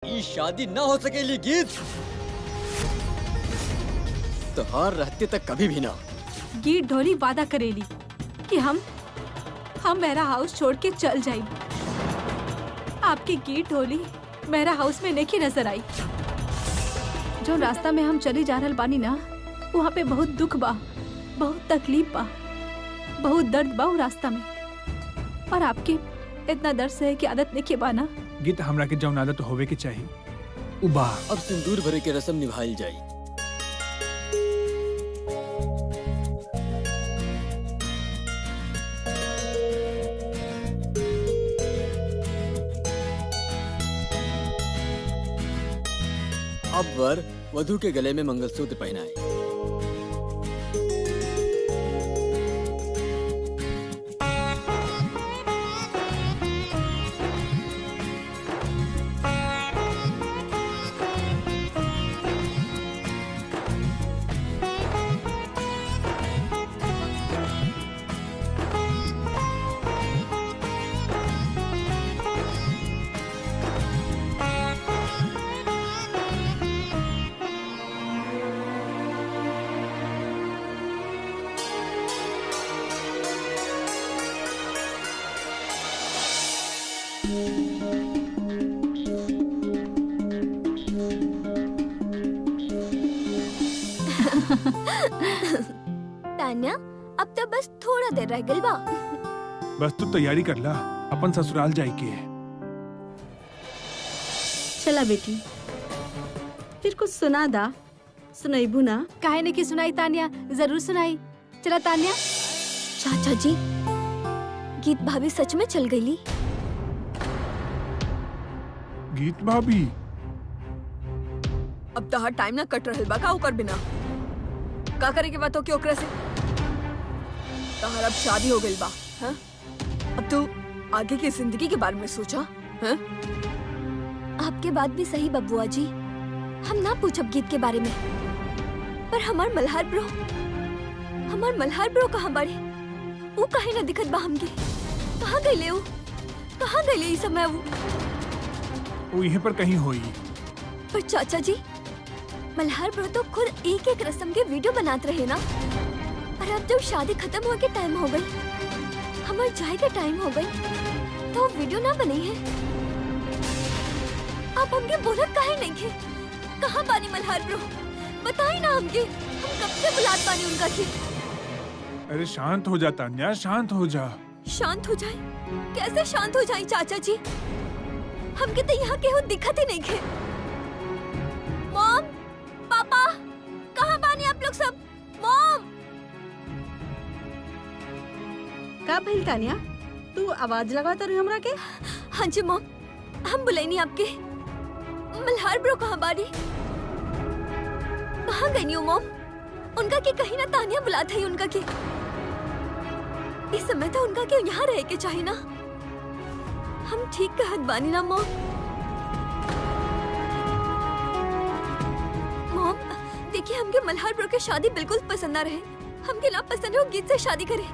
ये शादी ना हो सकेली गीत, तोहार रहते तक कभी भी ना। गीत ढोली वादा करेली कि हम मेरा हाउस छोड़ के चल जाई। आपकी गीत ढोली मेरा हाउस में नहीं नजर आई। जो रास्ता में हम चली जा रहल बानी ना, वहाँ पे बहुत दुख बा, बहुत तकलीफ बा, बहुत दर्द बा वो रास्ता में। और आपके इतना दर्द सहे की आदत नहीं के बा ना। गीत हमरा के जौन आदत होवे के चाहिए उबा। अब सिंदूर भरे के रस्म निभाई जाई। अब वर वधू के गले में मंगलसूत्र पहनाए। तान्या, अब तो बस थोड़ा देर रह गइल बा। बस तू तैयारी कर ला, अपन ससुराल जाए के है। चला बेटी, फिर कुछ सुना दा। सुनाईबू ना? काहे ने की सुनाई तानिया, जरूर सुनाई। चला तानिया। चाचा जी, गीत भाभी सच में चल गईली? गीत भाभी? अब तहार टाइम ना कट रहल बा का ओकर बिना। का करे के बात हो के ओकरा से? तहार अब शादी हो गइल बा, हाँ? अब तू आगे की जिंदगी के बारे में सोचा, हाँ? आपके बात भी सही बबुआ जी। हम ना पूछब गीत के बारे में, पर हमार मल्हार ब्रो कहाँ बाड़े? वो काहे ना दिखत बा हमके? कहाँ गइले वो? कहाँ गइले इस समय वो यहीं पर कहीं होई। पर चाचा जी, मल्हार ब्रो तो खुद एक एक रस्म के वीडियो बनाते रहे ना। और अब जब शादी खत्म होने के टाइम हो गई, हमारे जाए का टाइम हो गई, तो वीडियो ना बनी है। आप हमके बोलत काहे नहीं थे? कहाँ पानी मल्हार ब्रो? बताई ना हमके, हम कब से बुलात पानी उनका की। अरे शांत हो जा तान्या, शांत हो जा। शांत हो जाए? कैसे शांत हो जाए चाचा जी? हमके तो यहाँ केहू दिखत ही नहीं थे। मॉम, पापा, कहाँ बानी आप लोग सब? मॉम! का भइल तानिया? तू आवाज लगा तो हमरा के? हाँ जी मॉम, हम बुलाइनी आपके। मल्हार ब्रो कहाँ बानी? कहाँ गई हो मॉम? उनका के कहीं ना तानिया बुलाता ही उनका के। इस समय तो उनका के यहाँ रह के चाहिए ना। हम ठीक कहत बानी ना मॉम? मॉम, देखिए हमके मल्हार ब्रो के शादी बिल्कुल पसंद ना रहे। हमके ना पसंद है वो गीत से शादी करे।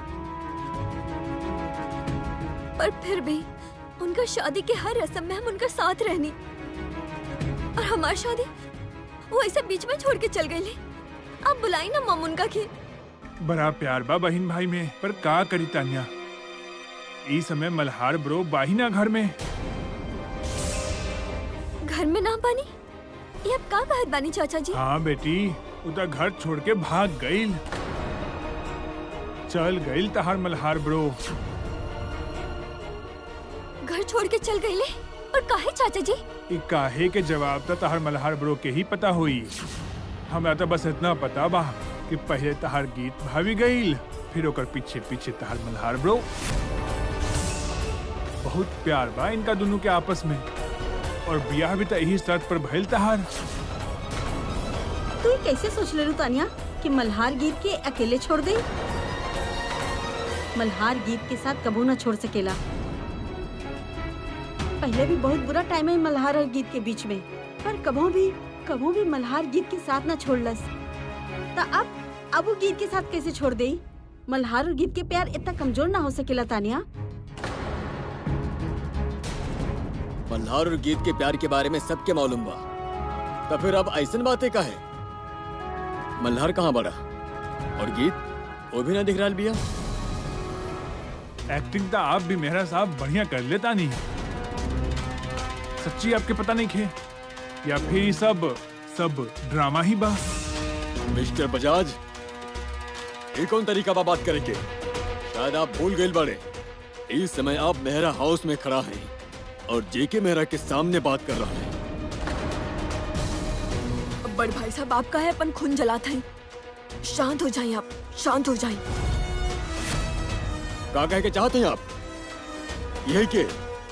पर फिर भी उनका शादी के हर रस्म में हम उनका साथ रहनी, और हमारी शादी वो ऐसे बीच में छोड़ के चल गई। आप बुलाई ना मम उनका के। बड़ा प्यार बा बहन भाई में, पर का करी तान्या, इस समय मल्हार ब्रो बाहिना घर में। घर में ना बानी? ये अब का कहत बानी चाचा जी? हाँ बेटी, उता घर छोड़ के भाग गईल। चल गईल तहार मल्हार ब्रो। घर छोड़ के चल गई ले? और काहे चाचा जी? ई काहे के जवाब तो तहार मल्हार ब्रो के ही पता हुई। हमरा तो बस इतना पता बा कि पहले तहार गीत भाभी गईल, फिर ओकर पीछे पीछे तहार मल्हार ब्रो। बहुत प्यार बा इनका दोनों के आपस में, और ब्याह भी तो यही शर्त पर भइल तहार। तू कैसे सोच ले तानिया कि मल्हार गीत के अकेले छोड़ दे? मल्हार गीत के साथ कबू ना छोड़ सकेला। पहले भी बहुत बुरा टाइम है मल्हार और गीत के बीच में, पर कबो भी मल्हार गीत के साथ ना छोड़लस। ता अब वो गीत के साथ कैसे छोड़ दे? मल्हार और गीत के प्यार इतना कमजोर ना हो सकेला तानिया। मल्हार और गीत के प्यार के बारे में सबके मालूम बा। तो फिर अब ऐसन बातें का है? मल्हार कहाँ बड़ा और गीत वो भी ना दिख रहा बिया। एक्टिंग तो आप भी मेहरा साहब बढ़िया कर लेता नहीं। सच्ची आपके पता नहीं खे या फिर ये सब ड्रामा ही बा? मिस्टर बजाज, ये कौन तरीका बा बात करे के? शायद आप भूल गए बड़े। इस समय आप मेहरा हाउस में खड़ा हैं और जेके मेहरा के सामने बात कर रहा है। बड़े भाई साहब, आपका है अपन खून जलाता है। शांत हो जाइए आप, शांत हो जाइए। क्या कह के चाहते हैं आप? यही के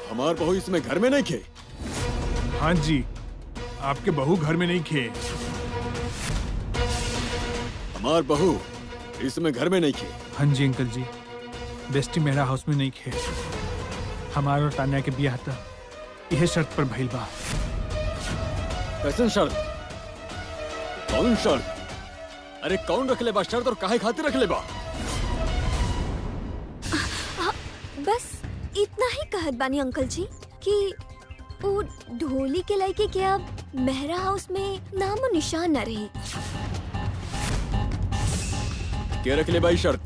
हमार बहू इसमें घर में नहीं खे? हाँ जी, आपके बहू घर में नहीं खे। हमार बहू इसमें घर में नहीं खे? हाँ जी अंकल जी, बेस्टी मेरा हाउस में नहीं खे। हमारा और तान्या के बियाह था यह शर्त पर भइल बा। कैसन शर्त? कौन शर्त? अरे कौन रख ले बा शर्त और काहे खातिर रख ले बा? बस इतना ही कहत बानी अंकल जी कि वो ढोली के लड़के के अब मेहरा हाउस में नामो निशान न रहे। क्या रख ले भाई शर्त?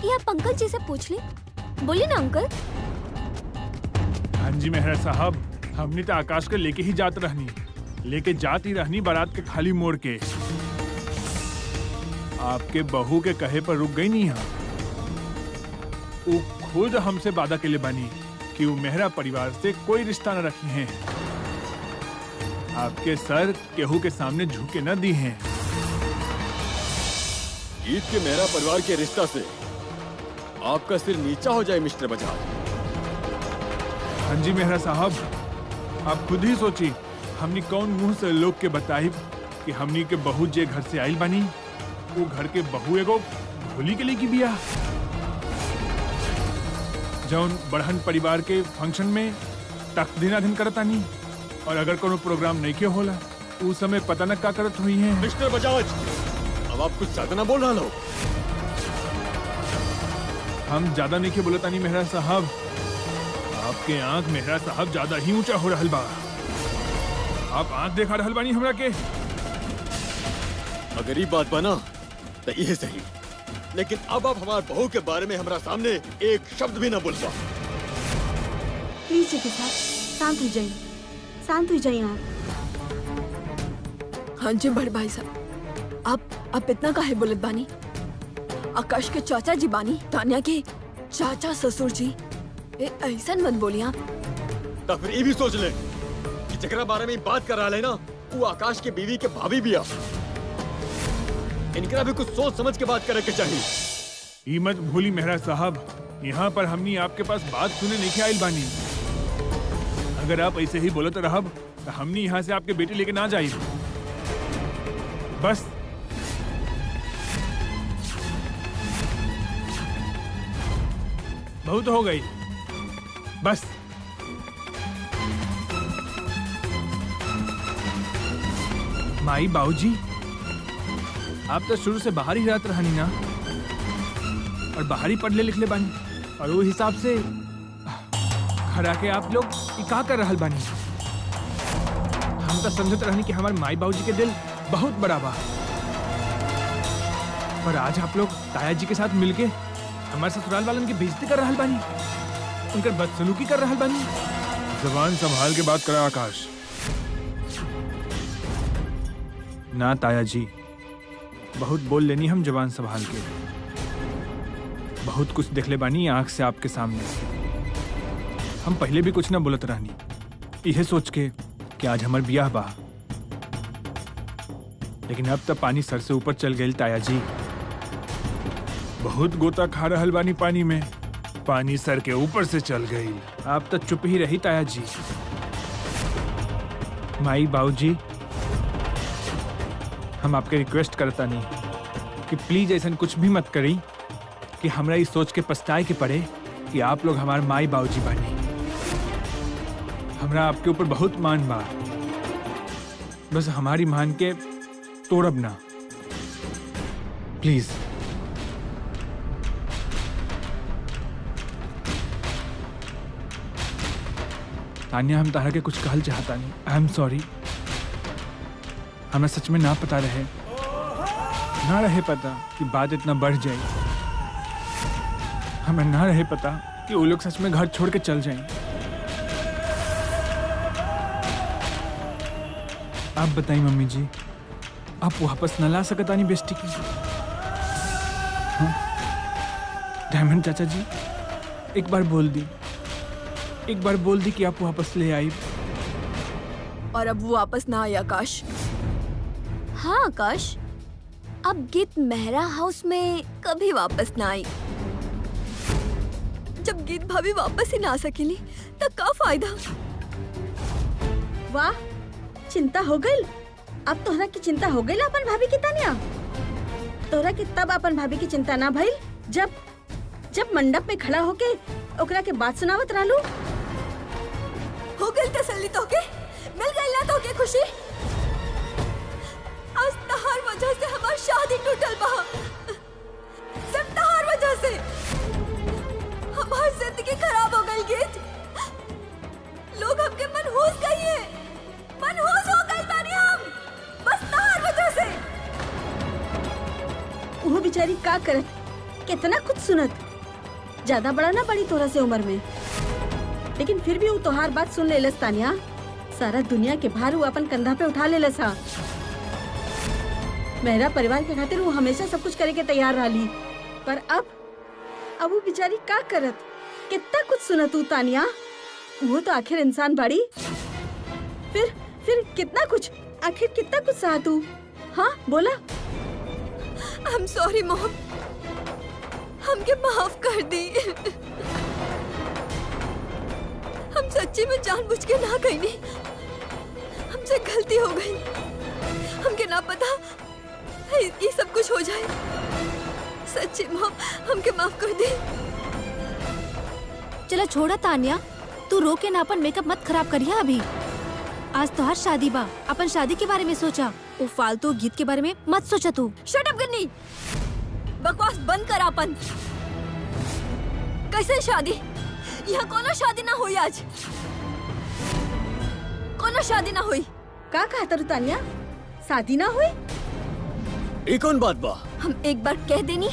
ये आप अंकल जी से पूछ ले। बोलिए ना अंकल। हाँ जी मेहरा साहब, हमने तो आकाश के लेके ही जात रहनी बारात के खाली मोड़ के। आपके बहू के कहे पर रुक गई नहीं। हाँ, वो खुद हमसे वादा के लिए बनी कि वो मेहरा परिवार से कोई रिश्ता न रखी हैं। आपके सर केहू के सामने झुके न दी हैं। गीत के मेहरा परिवार के रिश्ता से आपका सिर नीचा हो जाए मिस्टर बजाज। हाँ जी मेहरा साहब, आप खुद ही सोची हमनी कौन मुंह से लोग के बताई कि हमनी के बहू जे घर से आइल बनी वो घर के बहू एगो ढोली के लिए की बिया। जौन बढ़हन परिवार के फंक्शन में तक दिन करता नहीं, और अगर कोनो प्रोग्राम नहीं के होला उस समय पता न का करत हुई है। मिस्टर बजाज, अब आप कुछ ज्यादा ना बोल रहा हो। हम ज्यादा नहीं के बोलता नहीं मेहरा साहब। आपके आंख मेहरा साहब ज्यादा ही ऊंचा हो रहल बा। आप आंख देखा रहल बानी हमरा के। अगर ये बात बना तो यह सही, लेकिन अब आप हमारे बहू के बारे में हमारा सामने एक शब्द भी ना बोल पा। प्लीज जी के साथ शांत हो जाइए, शांत हो जाइए आप। हाँ जी बड़े भाई साहब, आप इतना काहे बोलत बानी? आकाश के चाचा जी बानी, तान्या के चाचा ससुर जी। ऐसा मत बोलिए आप। तो फिर ये भी सोच ले कि जकरा बारे में बात कर रहा है ना, वो आकाश के बीवी के भाभी भी आ। इनका भी कुछ सोच समझ के बात करे के चाहिए। ई मत भूली मेहरा साहब, यहाँ पर हमनी आपके पास बात सुने नहीं के आइल बानी। अगर आप ऐसे ही बोलते रहब तो हमनी यहाँ से आपके बेटे लेके ना जाए। बस बहुत हो गई, बस। माई बाबूजी, आप तो शुरू से बाहर ही रहते रहनी ना, और बाहर ही पढ़ले लिखले बानी, और वो हिसाब से खड़ा के आप लोग का कर रहल बानी। हम तो समझत रहनी कि हमारे माई बाबूजी के दिल बहुत बड़ा बा, पर आज आप लोग ताया जी के साथ मिलके हमारे ससुराल वालन की बेइज्जती कर रहल बानी, उनकर बदसलूकी कर रहल बानी। जबान संभाल के बात करा आकाश। ना ताया जी, बहुत बोल लेनी हम जबान संभाल के। बहुत कुछ देख ले बानी आंख से आपके सामने। हम पहले भी कुछ ना बोलत रहनी, यह सोच के कि आज हमार बियाह बा, लेकिन अब तो पानी सर से ऊपर चल गई ताया जी। बहुत गोता खा रहल बानी पानी में, पानी सर के ऊपर से चल गई। आप तो चुप ही रही ताया जी। माई बाबूजी, हम आपके रिक्वेस्ट करता नहीं कि प्लीज ऐसा कुछ भी मत करी कि हमरा इस सोच के पछताए के पड़े कि आप लोग हमारे माई बाबूजी बने। हमरा आपके ऊपर बहुत मान बा, बस हमारी मान के तोड़ब ना, प्लीज। तानिया हम तारा के कुछ कहल चाहता नहीं। I am sorry. हमें सच में ना पता रहे पता कि बात इतना बढ़ जाए। हमें ना रहे पता कि वो लोग सच में घर छोड़ के चल जाएं। आप बताइए मम्मी जी, आप वापस न ला सकता नहीं बेस्टी की? हाँ? डायमंड चाचा जी, एक बार बोल दी कि आप वापस ले आई। और अब वो वापस ना आया आकाश। हाँ आकाश, अब गीत मेहरा हाउस में कभी वापस ना आई। जब गीत भाभी वापस ही ना आ सकेली तो का फायदा। वाह, चिंता हो गई। अब तोहरा की चिंता हो गई अपन भाभी की तानिया। तोहरा की तब अपन भाभी की चिंता ना भइल जब मंडप में खड़ा होके ओकरा के बात सुनावत रहलू। हो गई तसल्ली तो के, मिल गई ना तो के खुशी। आज तहार वजह से हमार शादी टूटल बा। सब तहार वजह से हमार जिंदगी खराब हो गई गीत। लोग हमके मनहूस कहिए, मनहूस हो गई बानी हम, बस तहार वजह से। वो बेचारी का करत, कितना कुछ सुनत। ज्यादा बड़ा ना बड़ी तोरा से उम्र में, लेकिन फिर भी वो तोहार बात सुन लेलस तानिया। सारा दुनिया के भार वो अपन कंधा पे उठा लेलस। हा, मेरा परिवार के खातिर वो हमेशा सब कुछ करे के तैयार रही। पर अब वो बेचारी का करत, कितना कुछ सुनत तू तानिया। वो तो आखिर इंसान बड़ी, फिर कितना कुछ, आखिर कितना कुछ सहा तू। हाँ बोला। आई एम सॉरी मॉम, हमके माफ कर दी। हम सच्ची में जानबूझ के ना कहीं नहीं, हमसे गलती हो गई। हमके ना पता ये सब कुछ हो जाए। सच्ची मॉम, हमके माफ कर दी। चला छोड़ा तानिया, तू रो के ना अपन मेकअप मत खराब करिया। अभी आज तो हर शादी बा, अपन शादी के बारे में सोचा। वो फालतू गीत के बारे में मत सोचा तू। शट अप गन्नी, बकवास बंद कर अपन। कैसे शादी? यहाँ कोनो शादी ना हुई। आज कोनो शादी ना हुई। का कहता रू तानिया, शादी ना हुई? ये कौन बात बा? हम एक बार कह देनी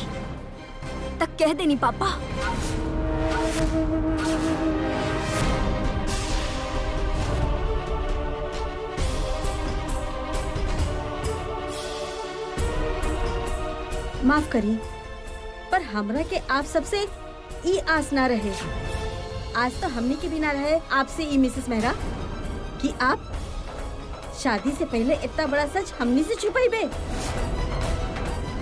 तक कह देनी पापा। माफ करी, पर हमरा के आप सबसे ई आस ना रहे। आज तो हमने के भी ना रहे आपसे ई मिसेस मेहरा कि आप शादी से पहले इतना बड़ा सच हमनी से छुपाइबे।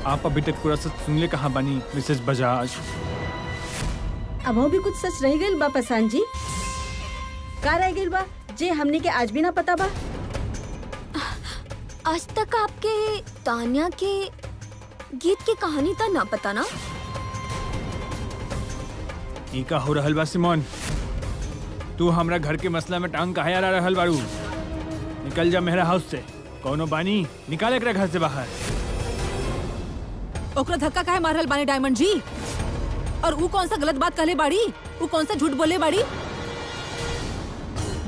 आप अभी तक पूरा सच सुन ले कहाँ बनी मिसेस बजाज? अब वो भी कुछ सच रह गई बा पसान जी। का रह गई बा जे हमने के आज भी ना पता बा? आज तक आपके तानिया के गीत की कहानी तो ना पता ना? ई का हो रहल बा सिमोन? तू हमरा घर के मसला में टांग काहे आ रहल बारू? निकल जा मेहरा हाउस से। कौनो बानी निकाल एकरा घर से बाहर। ओकरा धक्का काहे मारल बानी डायमंड जी? और वो कौन सा गलत बात कहले बाड़ी? वो कौन सा झूठ बोले बाड़ी?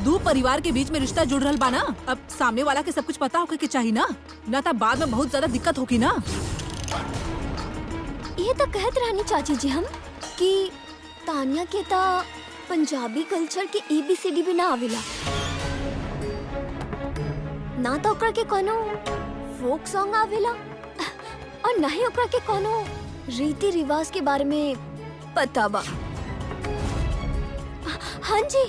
दो परिवार के बीच में रिश्ता जुड़ रहल बा ना। अब सामने वाला के सब कुछ पता होके के चाहिए ना तो बाद में बहुत ज्यादा दिक्कत होगी ना। ये तो कहत रहनी चाची जी हम कि तानिया के ता पंजाबी कल्चर के ABCD भी ना आवेला, ना तो ओकरा के कोनो फोक सॉन्ग आवेला और ना ही ओकरा के कोनो रीति रिवाज के बारे में पता बा। हाँ जी,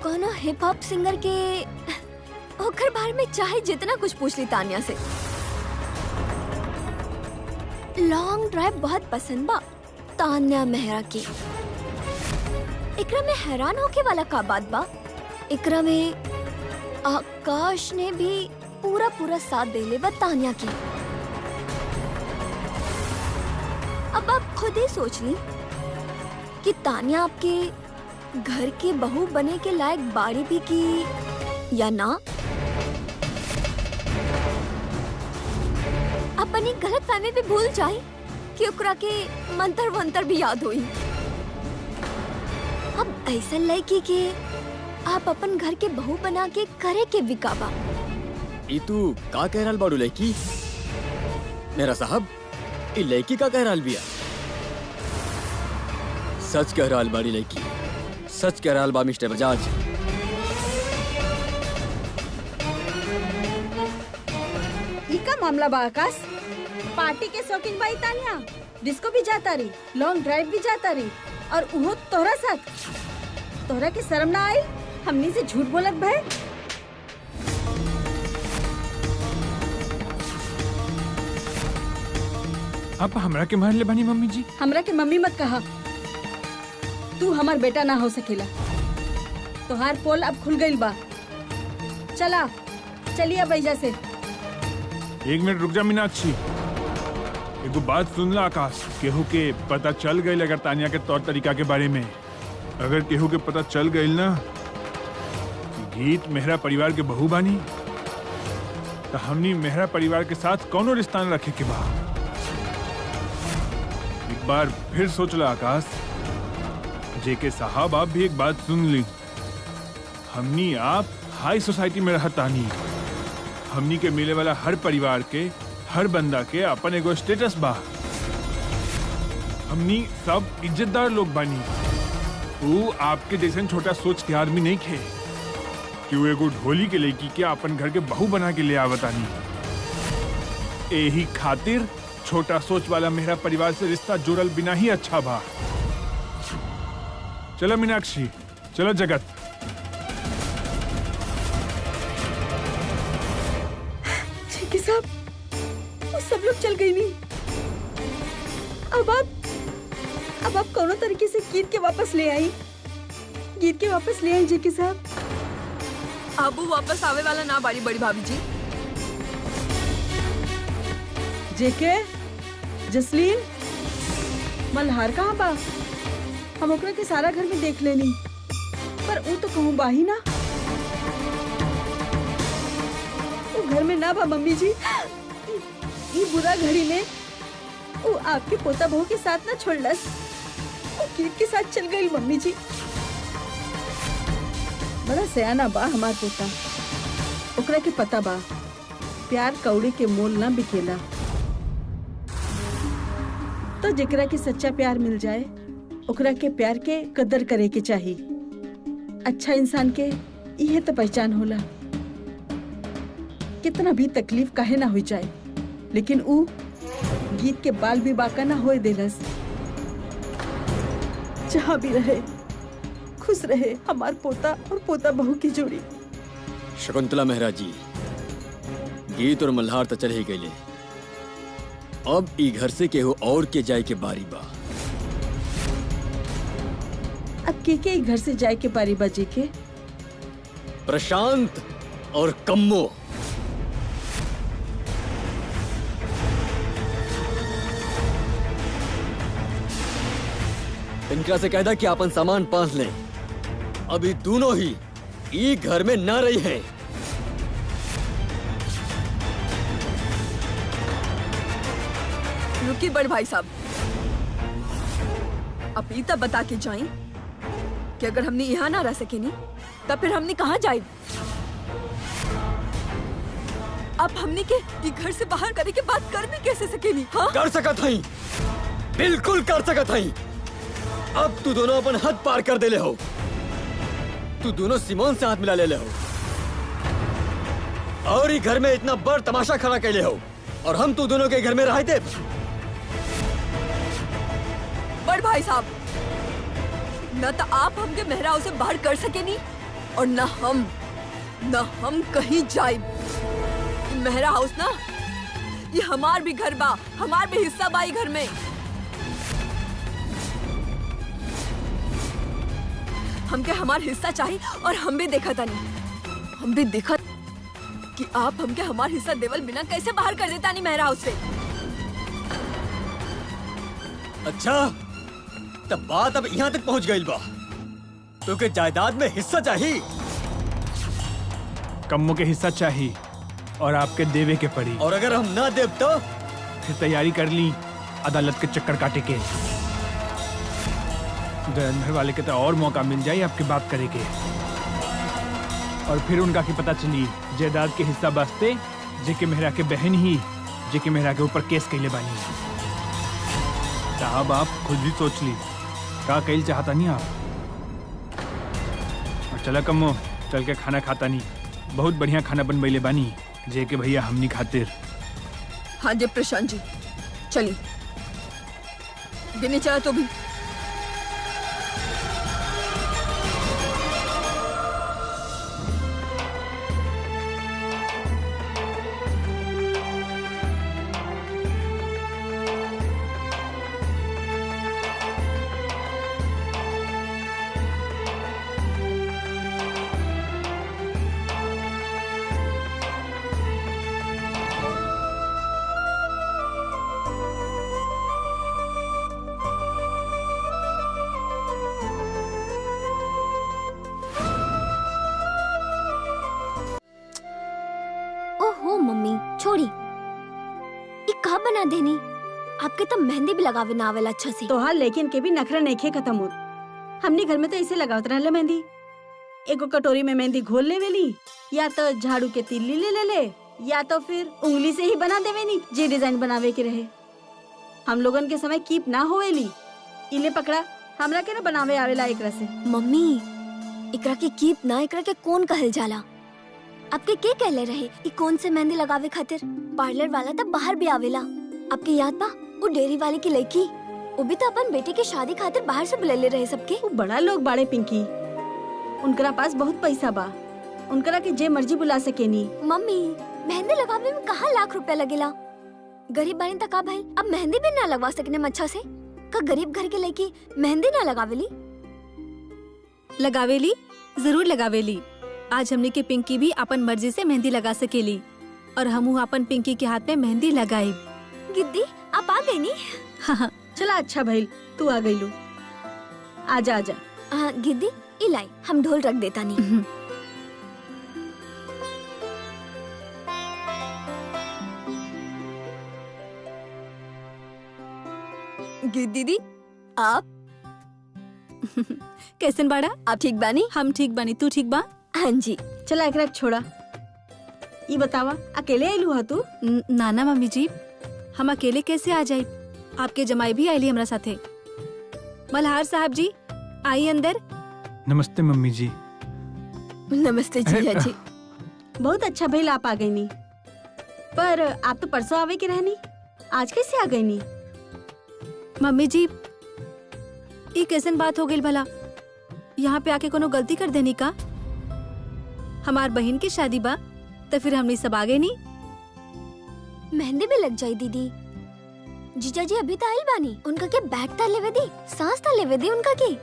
कोनो हिप हॉप सिंगर के ओकर बारे में चाहे जितना कुछ पूछ ली तानिया से। लॉन्ग ड्राइव बहुत पसंद बा तानिया मेहरा की। एकरा में हैरान होके वाला का बात बा, एकरा में आकाश ने भी पूरा साथ देले बा तानिया की। अब आप खुद ही सोच ली कि तानिया आपके घर के बहू बने के लायक बाड़ी भी की या ना। अपनी गलत फहमी भी भूल जाए कि ओकरा के मंत्र वंत्र भी याद हुई। अब ऐसा लड़की के आप अपन घर के बहू बना के करे के विकाबा। ई तू का कह रहल बाड़ू लड़की? मेरा साहब, ई लड़की का कह रहल बिया? सच कह रहल बाड़ी लड़की, सच कह रहल बा मिस्टर बजाज। ई का मामला बा आकाश? पार्टी के शौकीन बाई तानिया, डिस्को भी जाता रही, लॉन्ग ड्राइव भी जाता रही, और उहो तोहरा साथ। तोहरा के शर्म ना आई हमनी से झूठ बोलत भय? आप हमरा के मार ले बानी मम्मी जी? हमरा के मम्मी मत कहा, तू हमार बेटा ना हो सकेला। तोहार पोल अब खुल गईल बा। चला चलिए बैजा से। 1 मिनट रुक जा मीनाक्षी। एगो बात सुन ला आकाश, केहू के पता चल गई अगर तानिया के तौर तरीका के बारे में, अगर केहू के पता चल गई ना कि गीत मेहरा परिवार के बहू बानी, तो हमनी मेहरा परिवार के साथ कौनो रिश्ता न रखे के बा। एक बार फिर सोच ला आकाश। जेके साहब, आप भी एक बात सुन ली। हमनी आप हाई सोसाइटी में रहतानी। हमनी के मिले वाला हर परिवार के, हर बंदा के अपन एगो स्टेटस बा। हमनी सब इज्जतदार लोग बानी। वो आपके जैसे छोटा सोच के आदमी नहीं खे कि वो एगो ढोली के लड़की के अपन घर के बहू बना के ले आवतानी। यही खातिर छोटा सोच वाला मेरा परिवार से रिश्ता जुड़ल बिना ही अच्छा बा। चलो मीनाक्षी, चलो जगत। ठीक है साहब, वो सब लोग चल गई नहीं। अब आप कोनो तरीके से गीत के वापस ले आई। गीत के वापस ले आई जेके साहब। आबू वापस आवे वाला ना बाड़ी बड़ी भाभी जी। जेके, जसलीन, मल्हार कहाँ बा? हम ओकरा के सारा घर में देख लेनी, पर वो तो कहूँ बाही ना। वो घर में ना बा मम्मी जी। ये बुरा घड़ी में वो आपके पोता बहू के साथ ना छोड़लस, वो गीत के साथ चल गई मम्मी जी। बड़ा सयाना बा हमार पोता। ओकरा के पता बा प्यार कौड़ी के मोल ना बिकेला। तो जेकरा के सच्चा प्यार मिल जाए, ओकरा के प्यार के कदर करे के चाहिए। अच्छा इंसान के यह तो पहचान होला। कितना भी तकलीफ काहे ना हो जाए, लेकिन ऊ गीत के बाल भी बाका ना होए देलस। जहाँ भी रहे खुश रहे हमार पोता और पोता बहू की जोड़ी। शकुंतला मेहरा जी, गीत और मल्हार तो चल ही गए। अब ई घर से केहू और के जाए के बारी बा। अब के घर से जाए के बारी बा जेके? प्रशांत और कम्मो। इनकरा से कहदा कि अपन सामान पास लें। अभी दोनों ही ई घर में न रही हैं। रुकी बड़ भाई साहब, अब ई तब बता के जाएं कि अगर हमने यहाँ ना रह सके नी, तब फिर हमने कहाँ जाए? अब हमने के ई घर से बाहर करे के बात कर भी कैसे सके नी? हाँ? कर सकत हई, बिल्कुल कर सकत हई। अब तू दोनों अपन हद पार कर देले हो। तू दोनों सिमोन से हाथ मिला ले हो और ई घर में इतना बड़ तमाशा खड़ा कैले हो, और हम तू दोनों के घर में रह दे। बड़ भाई साहब, न तो आप हमके मेहराव से बाहर कर सके नी, और न हम कहीं जाए। मेहरा हाउस ना, ये हमार भी घर बा, हमार भी हिस्सा बा ई घर में। हमके हमार हिस्सा चाहिए, और हम भी देखा था नहीं, हम भी देखा कि आप हमके हमार हिस्सा देवल बिना कैसे बाहर कर देता नहीं मेहरा हाउस से। अच्छा, तब बात अब यहाँ तक पहुँच गई बा। क्योंकि जायदाद में हिस्सा चाहिए। कम्मो के हिस्सा चाहिए और आपके देवे के पड़ी। और अगर हम ना देव तो फिर तैयारी कर ली अदालत के चक्कर काटे के। धुरंधर वाले के तो और मौका मिल जाए आपकी बात करे के। और फिर उनका की पता चली जायदाद के हिस्सा बसते जेके मेहरा के बहन ही जेके मेहरा के ऊपर केस कैले बानी। साहब आप खुद भी सोच ली का कैल चाहता नहीं आप। और चला कम्मो चल के खाना खाता नहीं, बहुत बढ़िया खाना बनबैले बानी जेके भैया हमनी खातिर। हाँ जी प्रशांत जी, चलिए गिने चला तो भी। ओहो मम्मी छोड़ी, ये कहाँ बना देनी? आपके तो मेहंदी भी लगावे ना आवेला अच्छा से। तोहार लेकिन के भी नखरा नहीं खत्म होत। हमने घर में तो ऐसे लगावत रहले मेहंदी। एगो कटोरी में मेहंदी घोल लेवेली, या तो झाड़ू के तिल्ली ले या तो फिर उंगली से ही बना देवेनी जे डिजाइन बनावे के रहे। हम लोगन के समय कीप ना होवेली। इले पकड़ा, हमरा के ना बनावे आवेला एकरा से। मम्मी एकरा के कीप ना, एकरा के कौन कहल जाला? आपके के कहले रहे कि कौन से मेहंदी लगावे खातिर? पार्लर वाला तो बाहर भी आवेला। आपके याद बा वो डेयरी वाले की लड़की, वो भी तो अपन बेटे की शादी खातिर बाहर से बुलेले रहे सबके। वो बड़ा लोग बाड़े पिंकी, उनकरा पास बहुत पैसा बा, उनकरा के जे मर्जी बुला सकेनी। मम्मी मेहंदी लगावे में कहाँ लाख रुपया लगेला? गरीब बानी तक का भाई अब मेहंदी भी ना लगवा सकने में अच्छा से? का गरीब घर के लड़की मेहंदी ना लगावेली? लगावेली, जरूर लगावेली। आज हमने के पिंकी भी अपन मर्जी से मेहंदी लगा सकेली और हमू अपन पिंकी के हाथ में मेहंदी लगाई। गिद्दी आप आ गई नी? हाँ चला अच्छा भइल तू आ गईलू। आजा आजा। हाँ गिद्दी इलाई, हम ढोल रख देता नहीं। दीदी आप कैसन बाड़ा? आप ठीक बानी? हम ठीक बानी, तू ठीक बा? हाँ जी। चला एकरा छोड़ा, ये बतावा अकेले आईलू हा तू? नाना मम्मी जी, हम अकेले कैसे आ जाई? आपके जमाई भी आईली हमरा साथे। मल्हार साहब जी आई अंदर। नमस्ते मम्मी जी। नमस्ते जीजा जी। बहुत अच्छा भइल आप आ गई नी, पर आप तो परसों आवे के रहनी, आज कैसे आ गई नी? मम्मी जी ये कैसन बात हो गई भला? यहाँ पे आके कोनो गलती कर देनी का? हमार बहन की शादी बा तो फिर हमनी सब आ गए नी। मेहंदी भी लग जाई दीदी। जीजा जी अभी तो आइल बानी, उनका के बैग ता लेवे दी, सांस ता लेवे दी उनका की।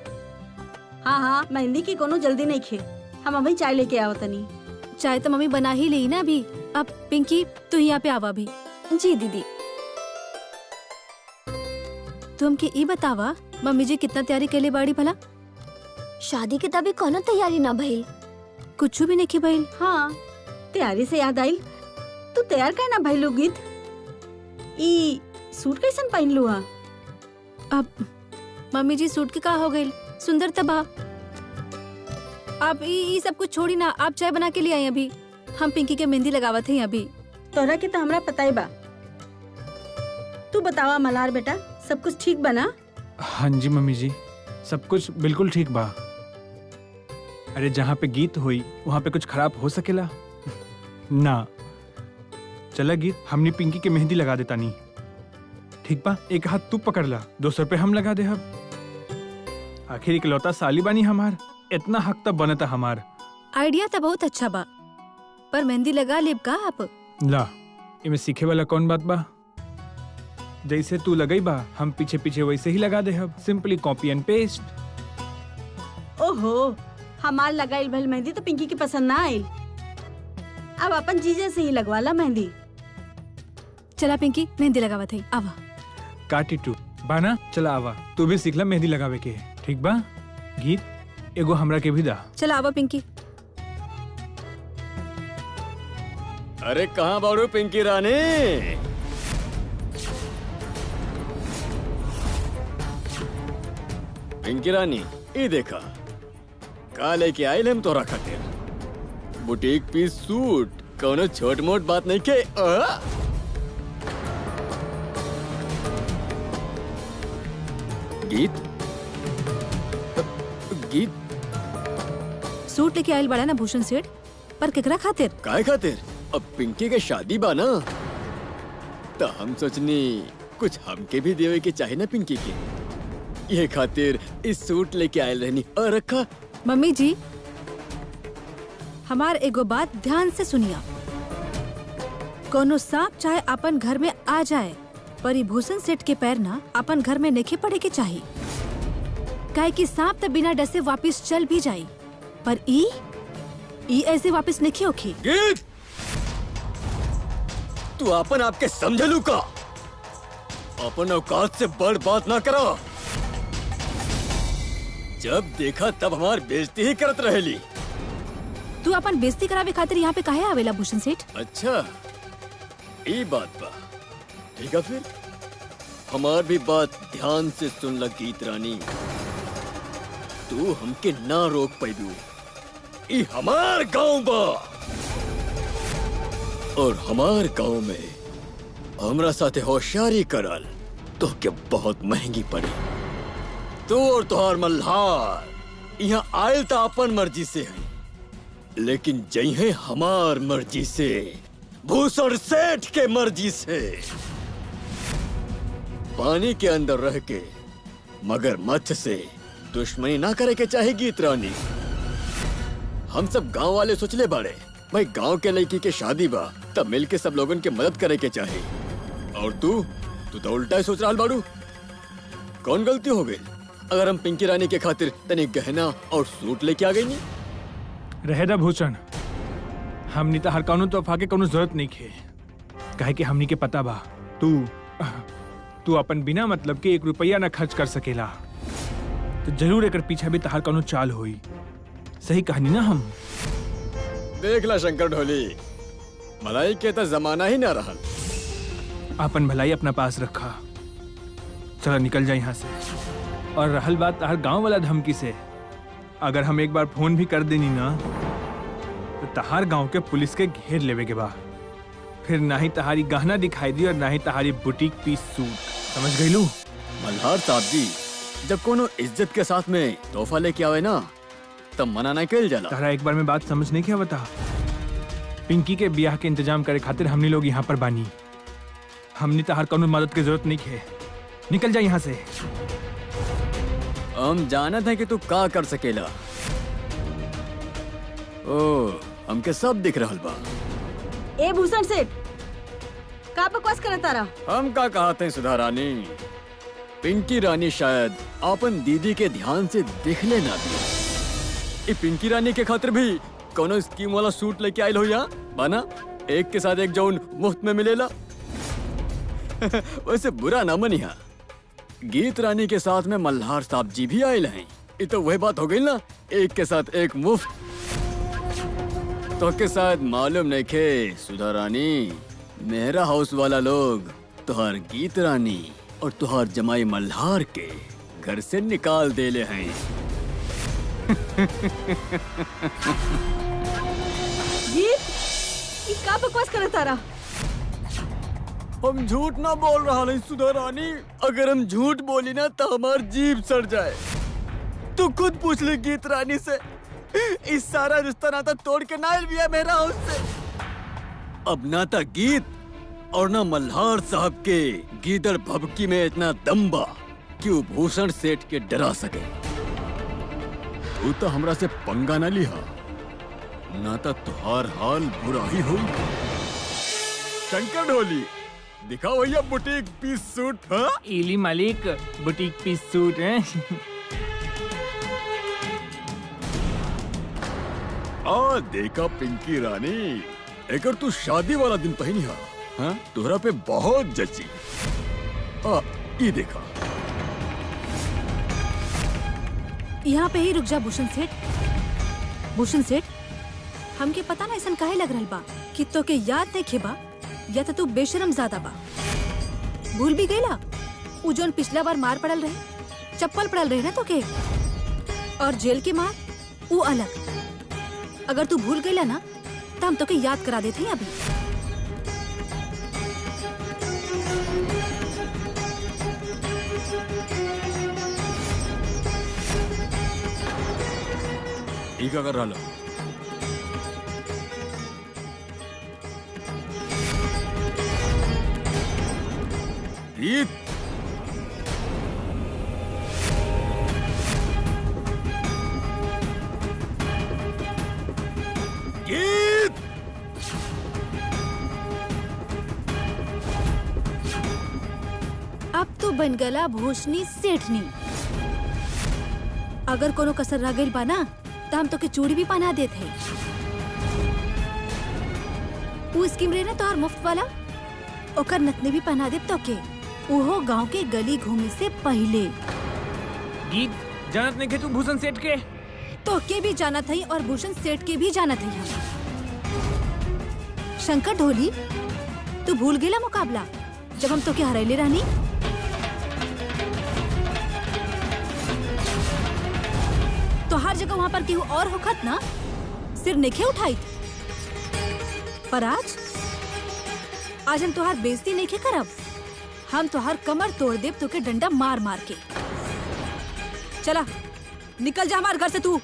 हाँ हाँ मेहंदी की कोनो जल्दी नहीं खे, हम अभी चाय लेके आओ तनी। चाय तो मम्मी बना ही ली ना अभी। अब पिंकी तू यहाँ पे आवा भी। जी दीदी। तू हमके ई बतावा मम्मी जी कितना तैयारी के लिए बाड़ी भला? शादी के तभी कोनो तैयारी ना भइल। कुछ भी नहीं भइल। हाँ तैयारी से याद आइल, तू तैयार का ना भइलू गीत? ई सूट कैसन पहन लू हा? अब मम्मी जी सूट के का हो गई? सुंदर तबा। आप ये सब कुछ छोड़ी ना, आप चाय बना के लिए आई अभी। हम पिंकी के मेहंदी लगावत हैं अभी। तोरा के तो हमरा पता ही बा। तू बतावा मल्हार बेटा, सब कुछ ठीक बना? हाँ जी मम्मी जी, सब कुछ बिल्कुल ठीक बा। अरे जहाँ पे गीत हुई वहाँ पे कुछ खराब हो सकेला ना? चला गीत, हमने पिंकी के मेहंदी लगा देता नहीं, ठीक बा? एक हाथ तू पकड़ ला, दूसरे पे हम लगा दे। अब आखिर इकलौता साली बानी हमार, इतना हक तब बनता हमार। आइडिया तो बहुत अच्छा बा, पर मेहंदी लगा लेब का आप? ला इमे सीखे वाला कौन बात बा? जैसे तू लगई बा हम पीछे पीछे वैसे ही लगा दे। अब सिंपली कॉपी एंड पेस्ट। ओहो, हमार लगाइल भइल मेहंदी तो पिंकी की पसंद ना आइल। अब अपन जीजे से ही लगवा ला मेहंदी। चला पिंकी मेहंदी लगावत है, आवा। काटी टू बाना, चला आवा, तू भी सीखला मेहंदी लगावे के, ठीक बा? गीत एगो हमरा के भी दा। चला आवा पिंकी। अरे कहाँ बाड़ू पिंकी रानी? पिंकी रानी ये देखा का लेके आइल हम तोरा खातिर। बुटीक पीस सूट कोनो छोट मोट बात नहीं के गीत गीत सूट लेके आयल बड़ा ना भूषण सेठ, पर केकरा खातिर? काय खातिर? अब पिंकी के शादी बा ना, तो हम सोचनी कुछ हमके भी देवे के चाहे ना पिंकी के, ये खातिर इस सूट लेके आयल रहनी। और रखा मम्मी जी, हमार एगो बात ध्यान से सुनिया। कोनो सांप चाहे अपन घर में आ जाए, पर ई भूषण सेठ के पैर ना अपन घर में नहीं पड़े के चाहिए। काहे कि सांप तो बिना डसे वापस चल भी जाई, पर ई ऐसे वापस नहीं होखी। गीत, तू अपन आपके समझलू का? अपन औकात से बड़ बात ना करो। जब देखा तब हमार बेइज्जती ही करत रहेली। तू अपन बेइज्जती करावे खातिर यहाँ पे काहे आवेला भूषण सेठ? अच्छा, ये बात बा। ठीक है, फिर हमार भी बात ध्यान से सुन ल गीत रानी। तू हमके ना रोक पैदू। ई हमार गांव बा, और हमार गांव में हमरा साथे होशियारी करल तो के बहुत महंगी पड़ी। तू और तुहार मल्हार यहाँ आयल तो अपन मर्जी से है, लेकिन जइहे हमार मर्जी से, भूषण सेठ के मर्जी से। पानी के अंदर रह के मगरमच्छ से दुश्मनी ना करे के चाहे गीत रानी। हम सब गांव वाले सोचले बाड़े भाई गांव के लड़की के शादी बा, तब मिल के सब लोगन के मदद करे के चाहे। और तू तो उल्टा ही सोच रहा बाड़ू। कौन गलती हो गई अगर हम पिंकी रानी के खातिर तनी गहना और सूट लेके आ गई? नहीं रहेदा भूषण, हमनी तो हर कानून तोहफा के कोनो जरूरत नहीं खे। काहे कि हमनी के पता बा तू अपन बिना मतलब के 1 रुपया ना खर्च कर सकेला, तो जरूर एकर पीछे भी तहार कानून चाल होई। सही कहानी ना हम? देख ला शंकर ढोली, मलाई के तो जमाना ही ना रहल। अपन भलाई अपना पास रखा। चलो निकल जाए यहाँ से। और रहल बात तहार गांव वाला धमकी से, अगर हम एक बार फोन भी कर देनी ना, तो तहार गांव के पुलिस के घेर लेवे के बा। फिर ना ही तहारी गहना दिखाई दी और ना ही तहारी बुटीक पीस सूट। समझ गई लू? मल्हार साहब जी, जब कोनो इज्जत के साथ में तोहफा लेके आवे ना, तब मना ना कल जाला। तारा एक बार में बात समझ नहीं क्या बता। पिंकी के ब्याह के इंतजाम करे खातिर हमनी लोग यहाँ पर बानी। हमनी तहार कानून मदद की जरूरत नहीं है। निकल जा यहाँ से। हम जानत है कि तू का कर सकेला। ओ, हमके सब दिख रहल बा। ए भूषण सेठ, का बकवास करत तारा? हम का कहते हैं सुधा रानी, पिंकी रानी शायद अपन दीदी के ध्यान से देख लेना भी। ई पिंकी रानी के खातिर भी कोनो स्कीम वाला सूट लेके आयल हो यहाँ बाना, एक के साथ एक जौन मुफ्त में मिलेला। वैसे बुरा ना मनिहा, गीत रानी के साथ में मल्हार साहब जी भी आयल हैं। ये तो वही बात हो गई ना, एक के साथ एक मुफ्त। तो के साथ मालूम नहीं खे सुधा रानी, मेहरा हाउस वाला लोग तुहार गीत रानी और तुहार जमाई मल्हार के घर से निकाल देले हैं। गीत, ई का बकवास करत तारा? हम झूठ ना बोल रहा नहीं सुधा रानी। अगर हम झूठ बोली ना तो हमार जीभ सड़ जाए। तू खुद पूछ ले गीत रानी से, इस सारा रिश्ता नाता तोड़ के नायल भी है मेरा हाउस से। अब ना तो गीत और ना मल्हार साहब के गीदड़ भभकी में इतना दम बा कि वो भूषण सेठ के डरा सके। तू तो हमरा से पंगा ना लिहा, ना तो तुहार हाल बुरा ही हुई। शंकर ढोली, दिखाओ भैया बुटीक पीस सूट। हाँ इली मालिक, बुटीक पीस सूट है। आ देखा पिंकी रानी, अगर तू शादी वाला दिन पहनी हा, हाँ तोहरा पे बहुत जची। ये देखा। यहाँ पे ही रुक जा भूषण सेठ। भूषण सेठ, हमके पता ना ऐसा काहे लग रहल बा कि तो के याद देखे बा या तो तू बेशरम ज्यादा बा। भूल भी गईला उ जोन पिछला बार मार पड़ल रहे, चप्पल पड़ल रहे ना तो के, और जेल के मार उ अलग। अगर तू भूल गईला ना तो हम तो के याद करा देते हैं अभी। ई का कर रहा गीत। गीत अब तो बन गला भूषणी सेठनी। अगर कोनो कसर रह गई बा ना तो हम तो के चूड़ी भी पहना देते हैं। वो स्कीम रहे ना तोहर मुफ्त वाला, ओकर नथनी भी पहना दे तो के, ओहो गांव के गली घूमे से पहले। गीत जानत नहीं के तू भूषण सेठ के? तो के भी जाना थी और भूषण सेठ के भी जाना थी हम। शंकर ढोली, तू भूल गेला मुकाबला जब हम तो के हरैले रहनी? तो हर जगह वहाँ पर केहू और होखत ना, सिर नेखे उठाई। पर आज हम तोहार बेइज्जती नहीं करब। हम तोहार कमर तोड़ देब तो के डंडा मार मार के। चला निकल जा हमारे घर से तू।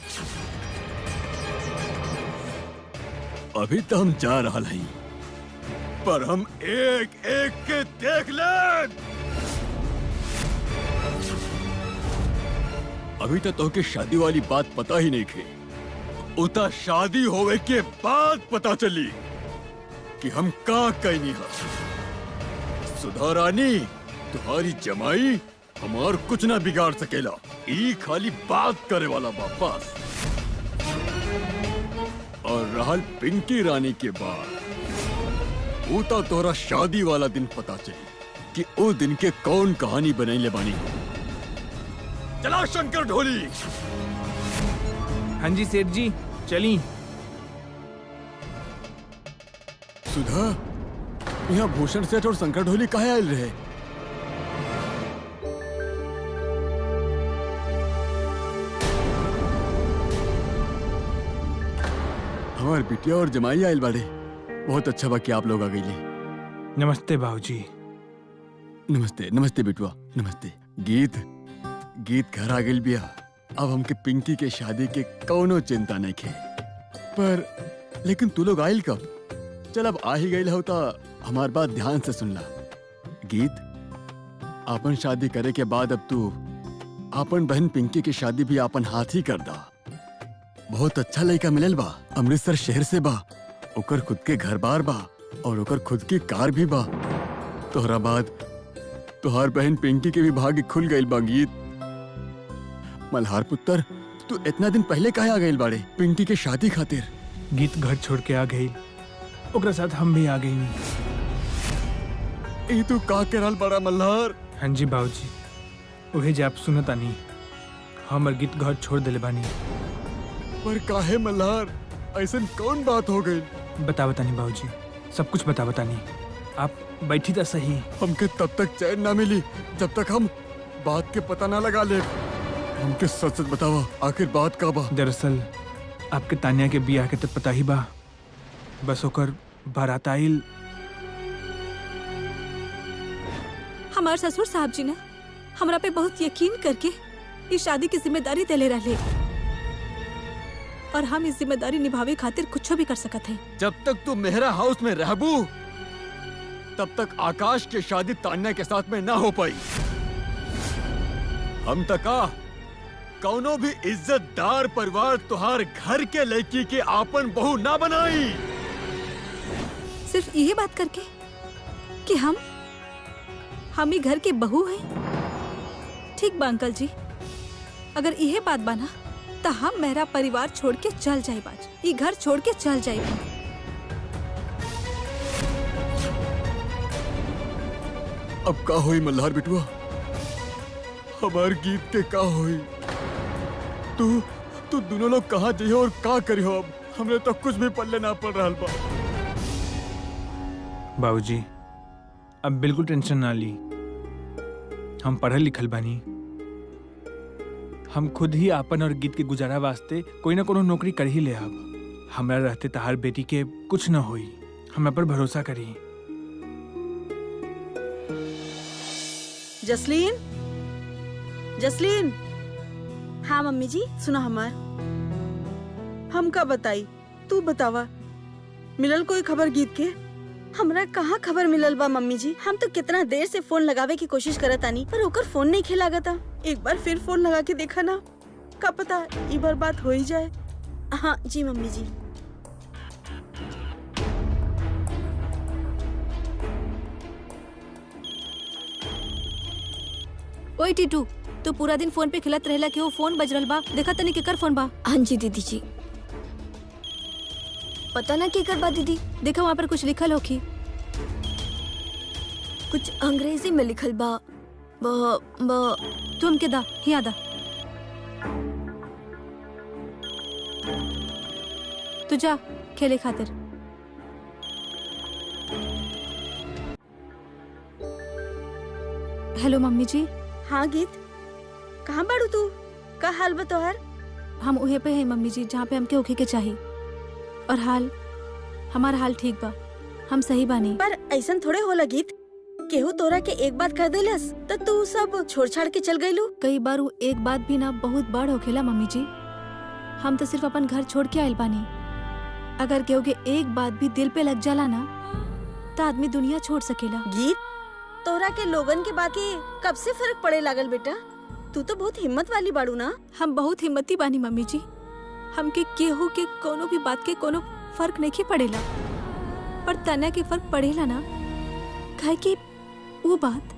अभी तो हम जा रहा नहीं, पर हम एक एक के देख ले। अभी तक तो के शादी वाली बात पता ही नहीं थी। उता शादी होवे के बाद पता चली कि हम का कहनी है। सुधा रानी, तुम्हारी जमाई हमार कुछ ना बिगाड़ सकेला। ई खाली बात करे वाला वापस। और रहल पिंकी रानी के बाद, उता तोरा शादी वाला दिन पता चली कि ओ दिन के कौन कहानी बनैले बानी। चला शंकर ढोली। हाँ जी सेठ जी, चली। सुधा, यहाँ भूषण सेठ और शंकर ढोली काहे आयल रहे? हमार बिटिया और जमाई आयल बाड़े। बहुत अच्छा बा कि आप लोग आ गईले। नमस्ते बाबूजी। नमस्ते नमस्ते बिटुआ, नमस्ते। गीत घर आ गई बिया। अब हमके पिंकी के शादी के कौनो चिंता नहीं खे। पर लेकिन तू लोग आयल कब? चल अब आ ही गई हो तो हमार बात ध्यान से सुन ला। गीत, आपन शादी करे के बाद अब तू आपन बहन पिंकी की शादी भी आपन हाथ ही कर दा। बहुत अच्छा लड़का मिलल बा, अमृतसर शहर से बा। ओकर खुद के घर बार बा और ओकर खुद की कार भी बा। तोहरा बाद तोहार बहन पिंकी के भी भाग्य खुल गई बा। गीत, मल्हार पुत्र, तू इतना दिन पहले काहे आ गई बाड़े पिंकी के शादी खातिर? गीत घर छोड़ के आ गई, ओकरा साथ हम भी आ गई नहीं। ई तू का करल बड़ा मल्हार? हाँ जी बाबूजी, उहे जे आप सुनता नहीं, हम और गीत घर छोड़ दिले बानी। पर काहे मल्हार, ऐसन कौन बात हो गई? बता नहीं बाबूजी, सब कुछ बता नहीं। आप बैठी तो सही। हमके तब तक चैन ना मिली जब तक हम बात के पता ना लगा ले। हमके सच सच बतावा, आखिर बात का बा? दरअसल आपके तानिया के बियाह के तो पता ही बा, बस ओकर बारात आइल। हमार ससुर साहब जी ने हमरा पे बहुत यकीन करके इस शादी की जिम्मेदारी देले रहे और हम इस जिम्मेदारी निभावे खातिर कुछ भी कर सकत है। जब तक तू मेहरा हाउस में रहबू तब तक आकाश की शादी तान्या के साथ में ना हो पाई। हम तका कौनो भी इज्जतदार परिवार तुहार घर के लड़की के आपन बहू ना बनाई। सिर्फ यही बात करके कि हम ही घर के बहू हैं। ठीक बा अंकल जी, अगर यही बात बना तो हम मेरा परिवार छोड़ के चल जाए, बाज ये घर छोड़ के चल जाए। अब का होई मल्हार बिटुआ? हमार गीत के का होई? तू दोनों लोग कहाँ जाइए और का करी हो? अब हमने तो कुछ भी पल्ले ना पड़ रहा बा। बाबूजी, अब बिल्कुल टेंशन ना ली। हम पढ़ल लिखल बानी। हम खुद ही आपन और गीत के गुजारा वास्ते कोई ना कोनो नौकरी कर ही ले। अब हमरा रहते तहार बेटी के कुछ न होई। हमरा पर भरोसा करी। जसलीन, जसलीन। हाँ मम्मी जी, सुना हमार। हम का बताई, तू बतावा। मिलल कोई खबर गीत के? हमरा कहाँ खबर मिलल बा मम्मी जी। हम तो कितना देर से फोन लगावे की कोशिश करत आनी, पर ओकर फोन नहीं खेलागता। एक बार फिर फोन लगा के देखा ना, का पता ई बार बात हो ही जाए। हाँ जी मम्मी जी। ओए टीटू, तू पूरा दिन फोन पे खिलत रहेला कि वो फोन बज रहल बा। देखा तनी केकर फोन बा? हाँ जी दीदी जी। पता ना केकर बा दीदी। देखा वहाँ पर कुछ लिखल होखी। कुछ अंग्रेजी में लिखल बा। तू हमके दा, हिया दा। तू जा खेले खातिर। हेलो मम्मी जी। हाँ गीत, कहाँ बाड़ू तू? का हाल बा तोहार? हम उहे पे हैं मम्मी जी जहाँ पे हमके होखे के चाहिए। और हमारा हाल ठीक बा, हम सही बानी। पर ऐसन थोड़े होला गीत, केहू तोरा के एक बात कर देलस तो तू सब छोड़ छाड़ के चल गईलू। कई बार वो एक बात भी ना बहुत बड़ होखेला मम्मी जी। हम तो सिर्फ अपन घर छोड़ के आइल बानी। अगर केहू के एक बात भी दिल पे लग जाला ना तो आदमी दुनिया छोड़ सकेला। गीत, तोरा के लोगन के बात के कब से फर्क पड़े लागल बेटा? तू तो बहुत हिम्मत वाली बाड़ू ना। हम बहुत हिम्मती बानी मम्मी जी। हमके केहू के कोनो भी बात के कोनो फर्क नहीं पड़ेला, पर तान्या के फर्क पड़ेला ना। काहे कि वो बात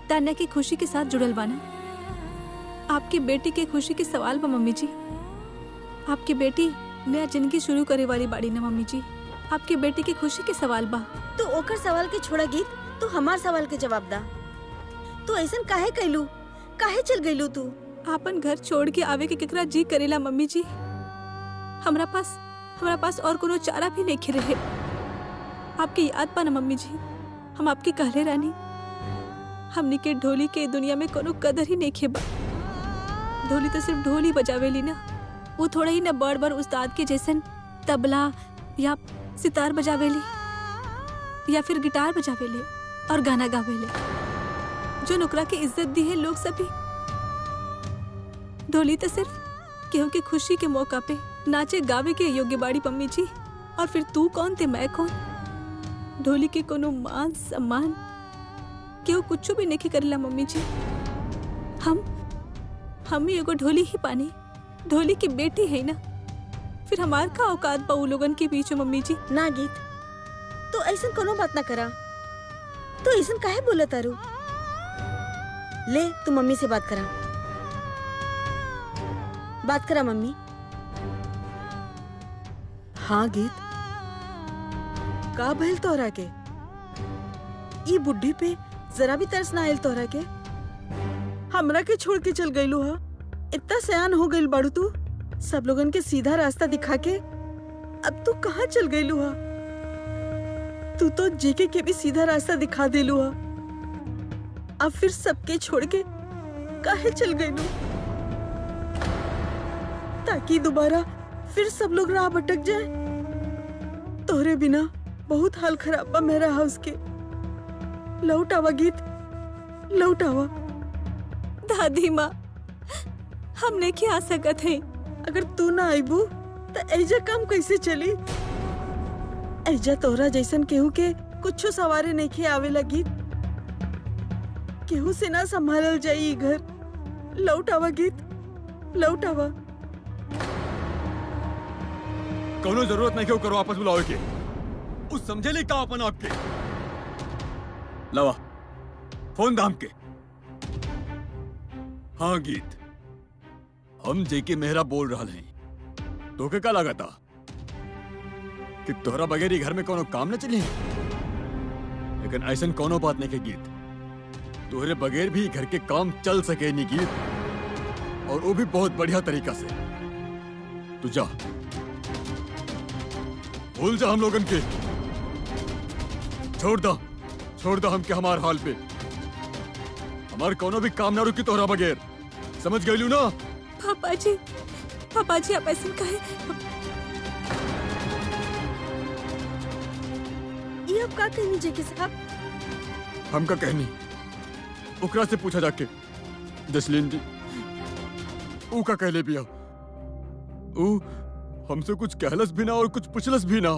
तान्या की खुशी के साथ जुड़ल बा ना। आपकी बेटी के खुशी के सवाल बा मम्मी जी। आपकी बेटी नया जिंदगी शुरू करे वाली बाड़ी ना मम्मी जी। आपकी बेटी की खुशी के सवाल बा। तू ओकर सवाल के छोड़ा गीत, तू हमार सवाल के जवाब दा। तू ऐसन काहे कैलू? काहे चल गईलू तू? आपन घर छोड़ के आवे के केकरा जी करेला मम्मी जी। हमरा पास और कोनो चारा भी नहीं रहे। आपकी याद पा ना मम्मी जी, हम आपकी कहले रानी, हमनी के ढोली के दुनिया में कोनो कदर ही नहीं खेबा। ढोली तो सिर्फ ढोल ही बजावेली ना, वो थोड़ा ही ना बड़ बड़ उस्ताद के जैसन तबला या सितार बजावेली या फिर गिटार बजावेले और गाना गावेले जो नुकरा के इज्जत दी है लोग सभी। ढोली तो सिर्फ केहू के खुशी के मौका पे नाचे गावे के योग्य बाड़ी मम्मी जी। और फिर तू कौन ते मैं कौन? ढोली के कोनो मान सम्मान केहू कुछ भी नहीं करेला मम्मी जी। हम ही एगो ढोली ही पानी, ढोली की बेटी है ना। फिर हमार का औकात बा उ लोगन के बीच मम्मी जी। ना गीत, तो ऐसन कोनो बात ना करा। तो ऐसन काहे बोला तारू? ले तू मम्मी से बात करा मम्मी। हाँ गीत, का भइल तोहरा के? ई बुढ़ी पे जरा भी तरस ना आयल तोहरा के? हमरा के छोड़ के चल गईलू हा। इतना सयान हो गईल बाड़ू तू, सब लोगन के सीधा रास्ता दिखा के। अब तू कहाँ चल गईलू हा? तू तो जेके के भी सीधा रास्ता दिखा देलू हा। अब फिर सबके छोड़ के काहे चल गईलू? ताकि दोबारा फिर सब लोग राह भटक जाए। तोहरे बिना बहुत हाल खराब बा मेरा हाउस के। लौट आवा गीत, लौट आवा। दादी माँ, हमने क्या सकत है? अगर तू ना आईबू तो ऐजा काम कैसे चली? ऐजा तोहरा जैसन केहू के कुछ सवारे नहीं खे आवेला गीत। केहू से ना संभालल जाई घर। लौट आवा गीत, लौट आवा। कोनो जरूरत नहीं क्यों करो वापस बुलाओ के। उस समझे ले का अपन आपके लवा फोन दाम के। हाँ गीत, हम जेके मेहरा बोल रहा हैं। तो क्या लगा था कि तोहरा बगैर ही घर में कोनो काम न चली? लेकिन ऐसा कोनो बात नहीं के गीत, तोहरे बगैर भी घर के काम चल सके नहीं गीत, और वो भी बहुत बढ़िया तरीका से। तू जा, भूल जा हम लोगन के। छोड़ दा हमके हमार हाल पे। हमार कोनो भी काम ना रुकी तोहरा बगैर, समझ गईलू ना? पापा जी आप ऐसा कहे। ये अब का कहनी जेके साहब? हम का कहनी ओकरा से पूछा जाके। जसलीन जी ऊ का कहले बिया। ऊ हमसे कुछ कहलस भी ना और कुछ पुछलस भी ना।